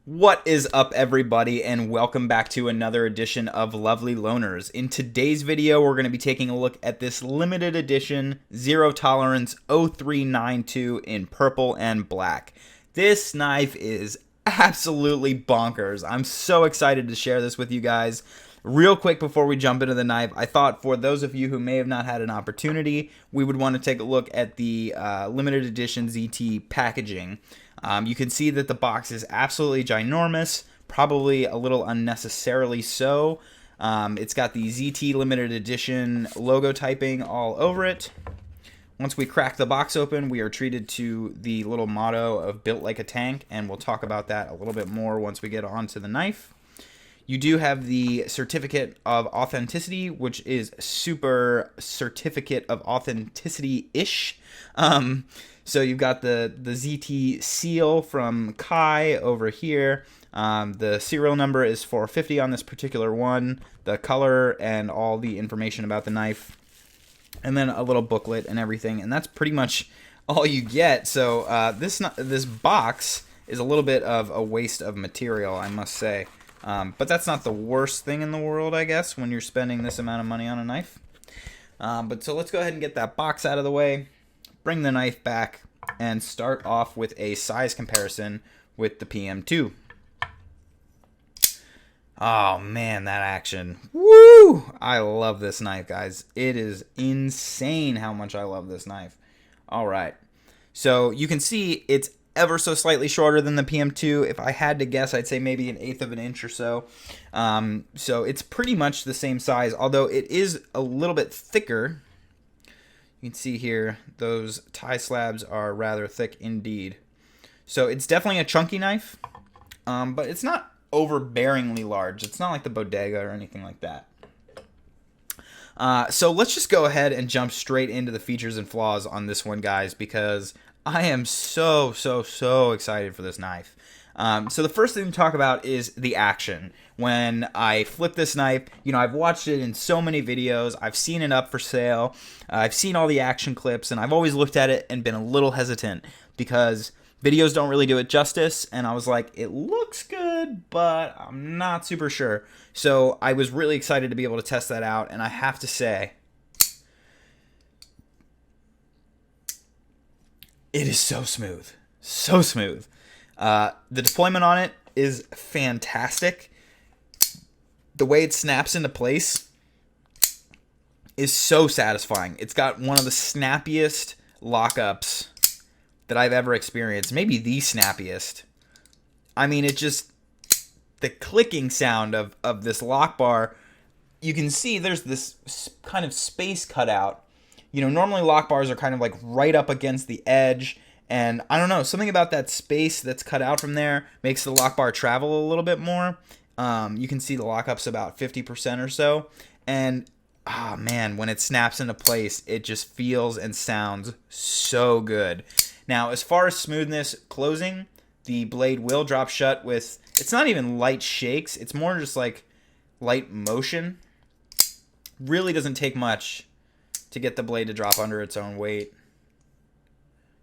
What is up, everybody, and welcome back to another edition of Lovely Loners. In today's video, we're going to be taking a look at this limited edition Zero Tolerance 0392 in purple and black. This knife is absolutely bonkers. I'm so excited to share this with you guys. Real quick before we jump into the knife, I thought for those of you who may have not had an opportunity, we would want to take a look at the limited edition ZT packaging. You can see that the box is absolutely ginormous, probably a little unnecessarily so. It's got the ZT limited edition logo typing all over it. Once we crack the box open, we are treated to the little motto of built like a tank, and we'll talk about that a little bit more once we get onto the knife. You do have the certificate of authenticity, which is super certificate of authenticity-ish. So you've got the ZT seal from Kai over here. The serial number is 450 on this particular one. The color and all the information about the knife. And then a little booklet and everything. And that's pretty much all you get. So this box is a little bit of a waste of material, I must say. But that's not the worst thing in the world, I guess, when you're spending this amount of money on a knife. So let's go ahead and get that box out of the way, bring the knife back, and start off with a size comparison with the PM2. Oh man, that action. Woo! I love this knife, guys. It is insane how much I love this knife. All right. So you can see it's ever so slightly shorter than the PM2. If I had to guess, I'd say maybe 1/8 of an inch or so. So it's pretty much the same size, although it is a little bit thicker. You can see here, those tie slabs are rather thick indeed. So it's definitely a chunky knife, but it's not overbearingly large. It's not like the Bodega or anything like that. So let's just go ahead and jump straight into the features and flaws on this one, guys, because I am so excited for this knife. So the first thing to talk about is the action. When I flip this knife, you know, I've watched it in so many videos. I've seen it up for sale. I've seen all the action clips, and I've always looked at it and been a little hesitant because videos don't really do it justice. And I was like, it looks good, but I'm not super sure. So I was really excited to be able to test that out, and I have to say, it is so smooth. So smooth. The deployment on it is fantastic. The way it snaps into place is so satisfying. It's got one of the snappiest lockups that I've ever experienced. Maybe the snappiest. I mean, it just... the clicking sound of this lock bar, you can see there's this kind of space cut out. You know, normally lock bars are kind of like right up against the edge, and I don't know, something about that space that's cut out from there makes the lock bar travel a little bit more. You can see the lockup's about 50% or so, and oh man, when it snaps into place, it just feels and sounds so good. Now, as far as smoothness, closing, the blade will drop shut with, it's not even light shakes, it's more just like light motion. Really doesn't take much to get the blade to drop under its own weight.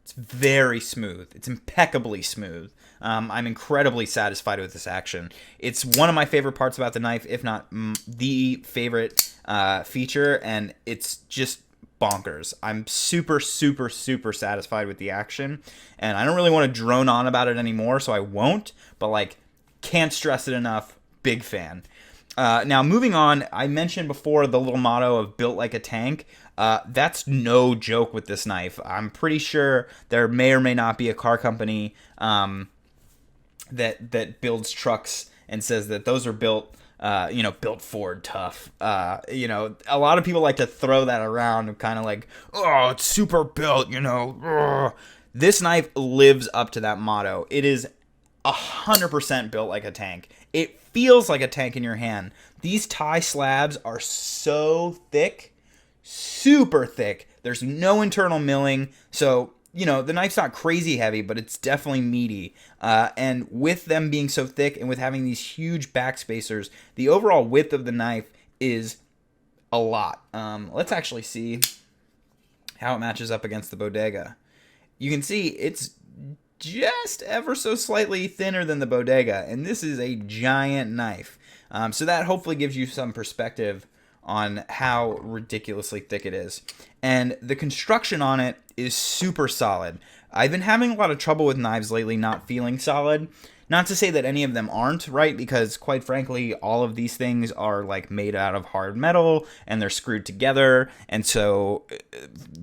It's very smooth. It's impeccably smooth. I'm incredibly satisfied with this action. It's one of my favorite parts about the knife, if not the favorite feature, and it's just bonkers. I'm super satisfied with the action, and I don't really want to drone on about it anymore, so I won't, but like, can't stress it enough. Big fan. Now, moving on, I mentioned before the little motto of built like a tank. That's no joke with this knife. I'm pretty sure there may or may not be a car company that builds trucks and says that those are built, built Ford tough. A lot of people like to throw that around and kind of like, oh, it's super built, Ugh. This knife lives up to that motto. It is 100% built like a tank. It feels like a tank in your hand. These tie slabs are so thick, super thick. There's no internal milling, so the knife's not crazy heavy, but it's definitely meaty. And with them being so thick and with having these huge back spacers, the overall width of the knife is a lot. Let's actually see how it matches up against the Bodega. You can see it's just ever so slightly thinner than the Bodega, and this is a giant knife. So that hopefully gives you some perspective on how ridiculously thick it is. And the construction on it is super solid. I've been having a lot of trouble with knives lately not feeling solid. Not to say that any of them aren't, right? Because quite frankly, all of these things are like made out of hard metal and they're screwed together. And so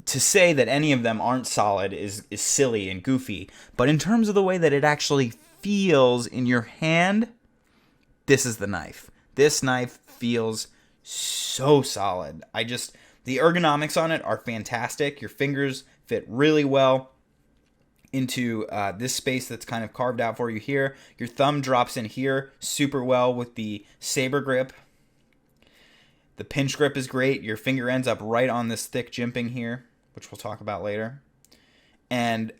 to say that any of them aren't solid is silly and goofy. But in terms of the way that it actually feels in your hand, this is the knife. This knife feels so solid. The ergonomics on it are fantastic. Your fingers fit really well into this space that's kind of carved out for you here. Your thumb drops in here super well with the saber grip. The pinch grip is great. Your finger ends up right on this thick jimping here, which we'll talk about later. And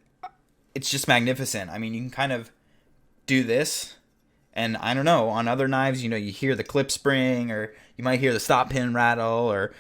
it's just magnificent. I mean, you can kind of do this, and I don't know, on other knives, you hear the clip spring, or you might hear the stop pin rattle, or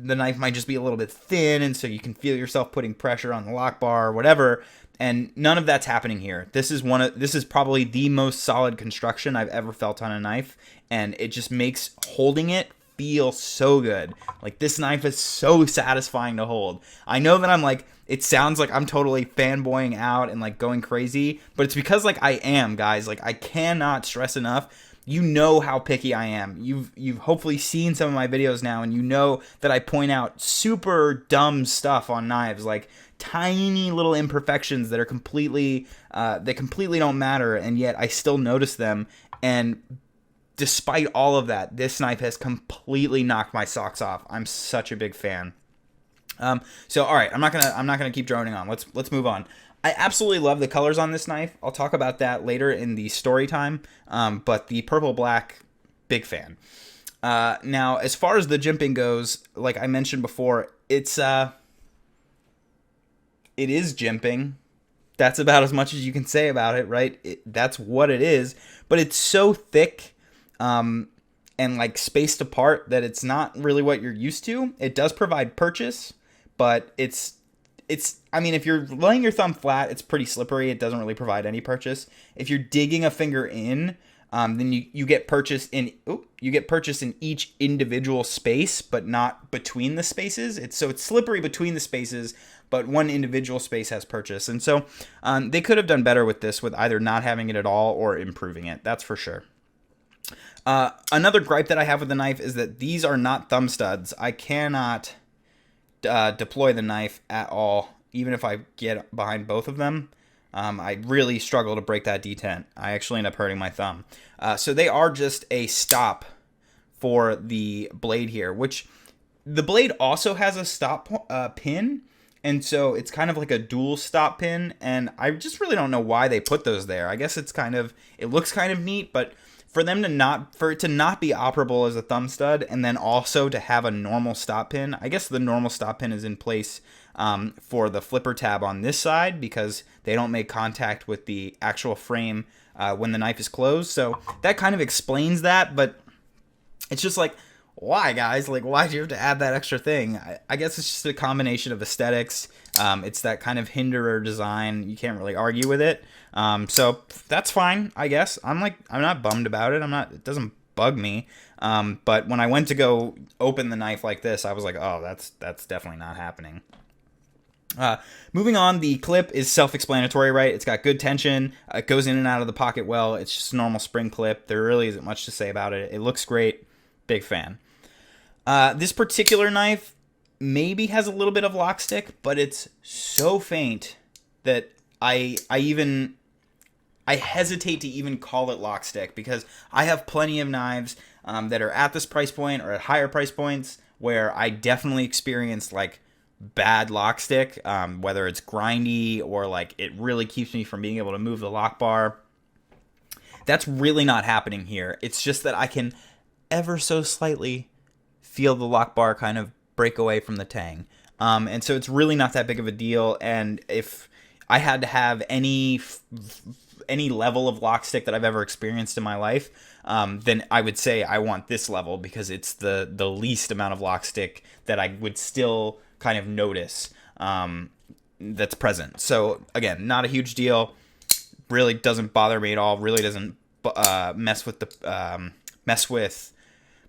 the knife might just be a little bit thin, and so you can feel yourself putting pressure on the lock bar or whatever. And none of that's happening here. This is probably the most solid construction I've ever felt on a knife, and it just makes holding it feel so good. Like, this knife is so satisfying to hold. I know that it sounds like I'm totally fanboying out and like going crazy, but it's because like I am, guys. Like, I cannot stress enough. You know how picky I am. You've hopefully seen some of my videos now, and you know that I point out super dumb stuff on knives, like tiny little imperfections that are completely don't matter, and yet I still notice them. And despite all of that, this knife has completely knocked my socks off. I'm such a big fan. So all right, I'm not gonna keep droning on. Let's move on. I absolutely love the colors on this knife. I'll talk about that later in the story time. But the Prpblk, big fan. Now, as far as the jimping goes, like I mentioned before, it is jimping. That's about as much as you can say about it, right? That's what it is. But it's so thick and like spaced apart that it's not really what you're used to. It does provide purchase, but I mean, if you're laying your thumb flat, it's pretty slippery. It doesn't really provide any purchase. If you're digging a finger in, then you get purchase in each individual space, but not between the spaces. It's slippery between the spaces, but one individual space has purchase. And so they could have done better with this, with either not having it at all or improving it. That's for sure. Another gripe that I have with the knife is that these are not thumb studs. I cannot deploy the knife at all, even if I get behind both of them. I really struggle to break that detent. I actually end up hurting my thumb. So they are just a stop for the blade here, which the blade also has a stop pin, and so it's kind of like a dual stop pin, and I just really don't know why they put those there. I guess it looks kind of neat, but for it to not be operable as a thumb stud, and then also to have a normal stop pin. I guess the normal stop pin is in place for the flipper tab on this side, because they don't make contact with the actual frame when the knife is closed. So that kind of explains that, but it's just like, why, guys? Like, why do you have to add that extra thing? I guess it's just a combination of aesthetics. It's that kind of hinderer design. You can't really argue with it. So that's fine, I guess. I'm not bummed about it. It doesn't bug me. But when I went to go open the knife like this, I was like, oh, that's definitely not happening. Moving on, the clip is self-explanatory, right? It's got good tension. It goes in and out of the pocket well. It's just a normal spring clip. There really isn't much to say about it. It looks great. Big fan. This particular knife maybe has a little bit of lock stick, but it's so faint that I hesitate to even call it lock stick, because I have plenty of knives that are at this price point or at higher price points where I definitely experienced like bad lock stick, whether it's grindy or like it really keeps me from being able to move the lock bar. That's really not happening here. It's just that I can ever so slightly feel the lock bar kind of break away from the tang. And so it's really not that big of a deal. And if I had to have any level of lock stick that I've ever experienced in my life, then I would say I want this level, because it's the least amount of lock stick that I would still kind of notice. that's present. So again, not a huge deal. Really doesn't bother me at all. Really doesn't mess with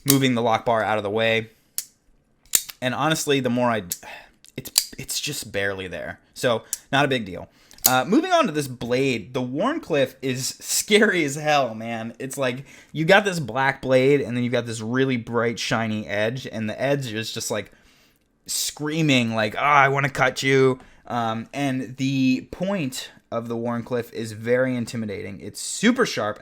moving the lock bar out of the way. And honestly, the more it's just barely there. So not a big deal. Moving on to this blade, the Wharncliffe is scary as hell, man. It's like you got this black blade, and then you got this really bright, shiny edge, and the edge is just like screaming, like, I want to cut you. And the point of the Wharncliffe is very intimidating. It's super sharp,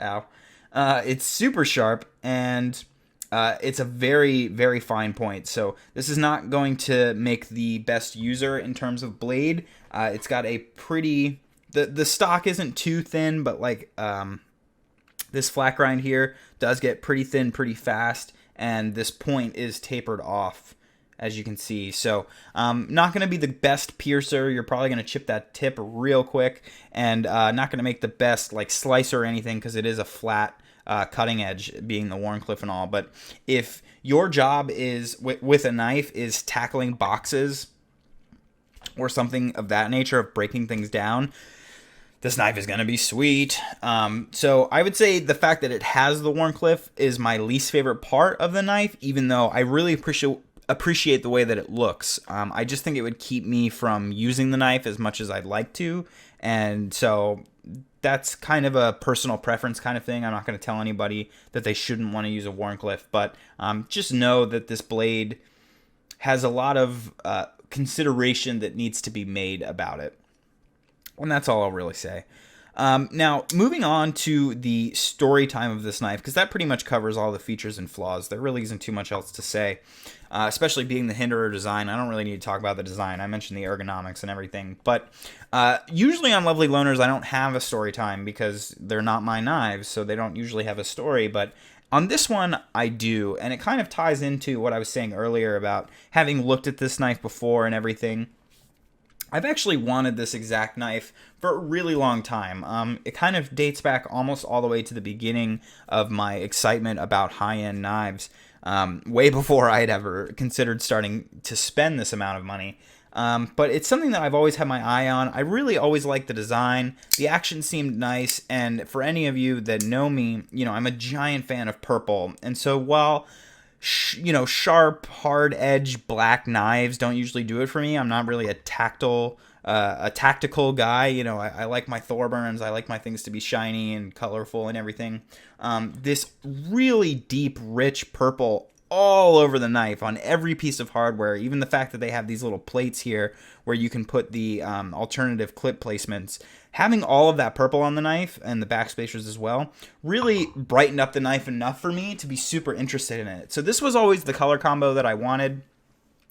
it's super sharp, and it's a very, very fine point. So this is not going to make the best user in terms of blade. It's got a pretty... The stock isn't too thin, but like this flat grind here does get pretty thin pretty fast, and this point is tapered off, as you can see. So not going to be the best piercer. You're probably going to chip that tip real quick, and not going to make the best like slicer or anything, because it is a flat cutting edge, being the Wharncliffe and all. But if your job is with a knife is tackling boxes or something of that nature, of breaking things down, this knife is going to be sweet. So I would say the fact that it has the Wharncliffe is my least favorite part of the knife, even though I really appreciate the way that it looks. I just think it would keep me from using the knife as much as I'd like to, and so that's kind of a personal preference kind of thing. I'm not going to tell anybody that they shouldn't want to use a Wharncliffe, but just know that this blade has a lot of consideration that needs to be made about it. And that's all I'll really say. Now, moving on to the story time of this knife, because that pretty much covers all the features and flaws. There really isn't too much else to say, especially being the Hinderer design. I don't really need to talk about the design. I mentioned the ergonomics and everything. But usually on Lovely Loners, I don't have a story time because they're not my knives, so they don't usually have a story. But on this one, I do, and it kind of ties into what I was saying earlier about having looked at this knife before and everything. I've actually wanted this exact knife for a really long time. It kind of dates back almost all the way to the beginning of my excitement about high-end knives, way before I had ever considered starting to spend this amount of money. But it's something that I've always had my eye on. I really always liked the design. The action seemed nice, and for any of you that know me, I'm a giant fan of Prpblk. And so while sharp, hard edge black knives don't usually do it for me, I'm not really a tactical guy. I like my Thorburns. I like my things to be shiny and colorful and everything. This really deep, rich purple all over the knife on every piece of hardware, even the fact that they have these little plates here where you can put the alternative clip placements. Having all of that purple on the knife and the backspacers as well really brightened up the knife enough for me to be super interested in it. So this was always the color combo that I wanted.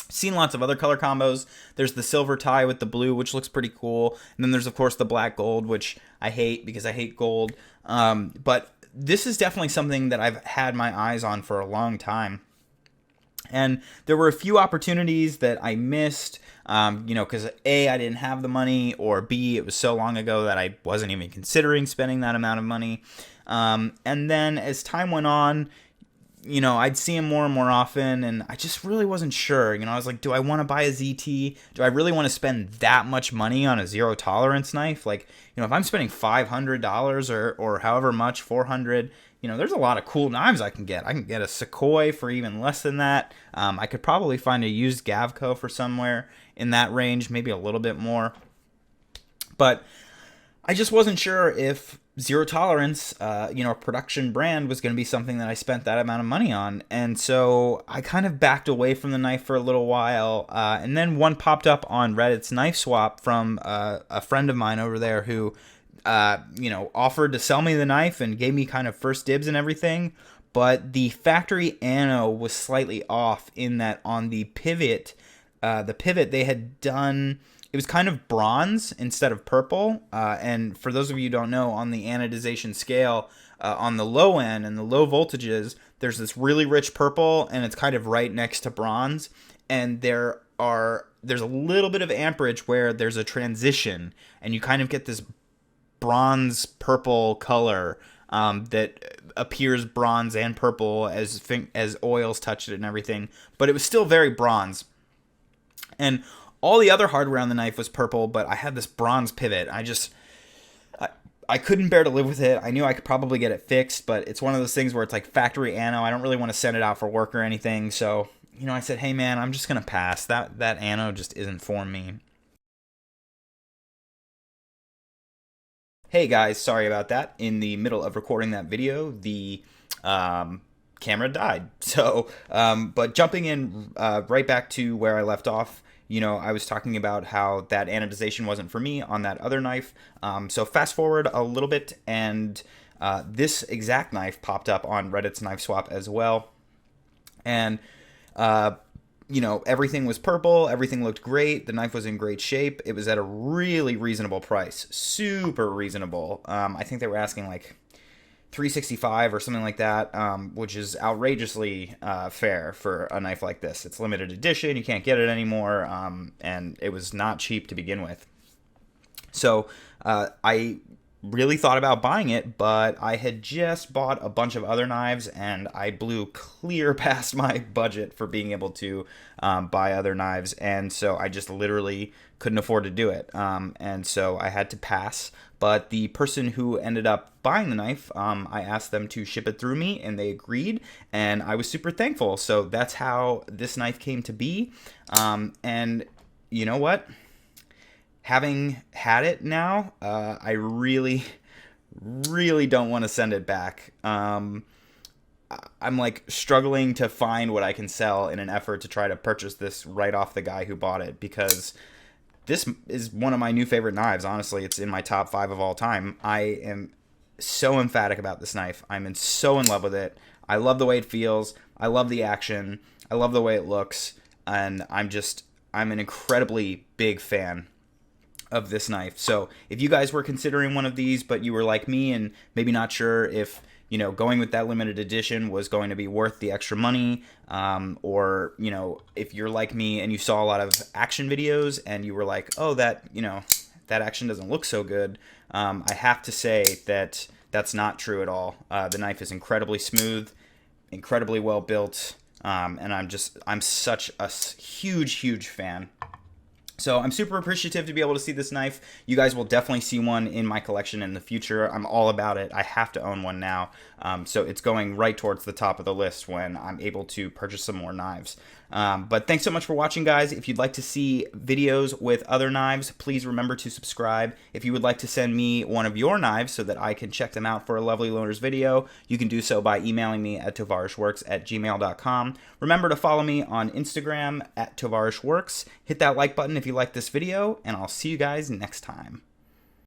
Seen lots of other color combos. There's the silver tie with the blue, which looks pretty cool. And then there's, of course, the black gold, which I hate because I hate gold. But this is definitely something that I've had my eyes on for a long time. And there were a few opportunities that I missed, because A, I didn't have the money, or B, it was so long ago that I wasn't even considering spending that amount of money. And then as time went on, I'd see him more and more often, and I just really wasn't sure. I was like, do I want to buy a ZT? Do I really want to spend that much money on a zero tolerance knife? Like, if I'm spending $500 or however much, $400, there's a lot of cool knives I can get. I can get a Sequoia for even less than that. I could probably find a used Gavco for somewhere in that range, maybe a little bit more. But I just wasn't sure if zero tolerance, a production brand, was going to be something that I spent that amount of money on. And so I kind of backed away from the knife for a little while. And then one popped up on Reddit's Knife Swap from a friend of mine over there who offered to sell me the knife and gave me kind of first dibs and everything. But the factory ano was slightly off in that on the pivot they had done, it was kind of bronze instead of purple. And for those of you who don't know, on the anodization scale, on the low end and the low voltages, there's this really rich purple, and it's kind of right next to bronze. And there's a little bit of amperage where there's a transition, and you kind of get this bronze purple color that appears bronze and purple as oils touch it and everything, but it was still very bronze. And All the other hardware on the knife was purple, but I had this bronze pivot. I couldn't bear to live with it. I knew I could probably get it fixed, but it's one of those things where it's like factory anno. I don't really want to send it out for work or anything. So, I said, hey man, I'm just going to pass. That anno just isn't for me. Hey guys, sorry about that. In the middle of recording that video, the camera died. So, but jumping in right back to where I left off, I was talking about how that anodization wasn't for me on that other knife. So fast forward a little bit, and this exact knife popped up on Reddit's Knife Swap as well. And, everything was purple. Everything looked great. The knife was in great shape. It was at a really reasonable price. Super reasonable. I think they were asking like $365 or something like that, which is outrageously fair for a knife like this. It's limited edition, you can't get it anymore, and it was not cheap to begin with. So I really thought about buying it, but I had just bought a bunch of other knives, and I blew clear past my budget for being able to buy other knives, and so I just literally couldn't afford to do it, and so I had to pass. But the person who ended up buying the knife, I asked them to ship it through me, and they agreed, and I was super thankful. So that's how this knife came to be, and you know what? Having had it now, I really, really don't want to send it back. I'm like struggling to find what I can sell in an effort to try to purchase this right off the guy who bought it, because this is one of my new favorite knives. Honestly, it's in my top 5 of all time. I am so emphatic about this knife. So in love with it. I love the way it feels. I love the action. I love the way it looks. And I'm an incredibly big fan of this knife. So if you guys were considering one of these, but you were like me and maybe not sure if going with that limited edition was going to be worth the extra money, or if you're like me and you saw a lot of action videos and you were like, oh, that action doesn't look so good, I have to say that that's not true at all. The knife is incredibly smooth, incredibly well built, and I'm such a huge fan. So I'm super appreciative to be able to see this knife. You guys will definitely see one in my collection in the future. I'm all about it. I have to own one now. So it's going right towards the top of the list when I'm able to purchase some more knives. But thanks so much for watching, guys. If you'd like to see videos with other knives, please remember to subscribe. If you would like to send me one of your knives so that I can check them out for a Lovely Loaners video, you can do so by emailing me at tovarishworks@gmail.com. Remember to follow me on Instagram at tovarishworks. Hit that like button if you like this video, and I'll see you guys next time.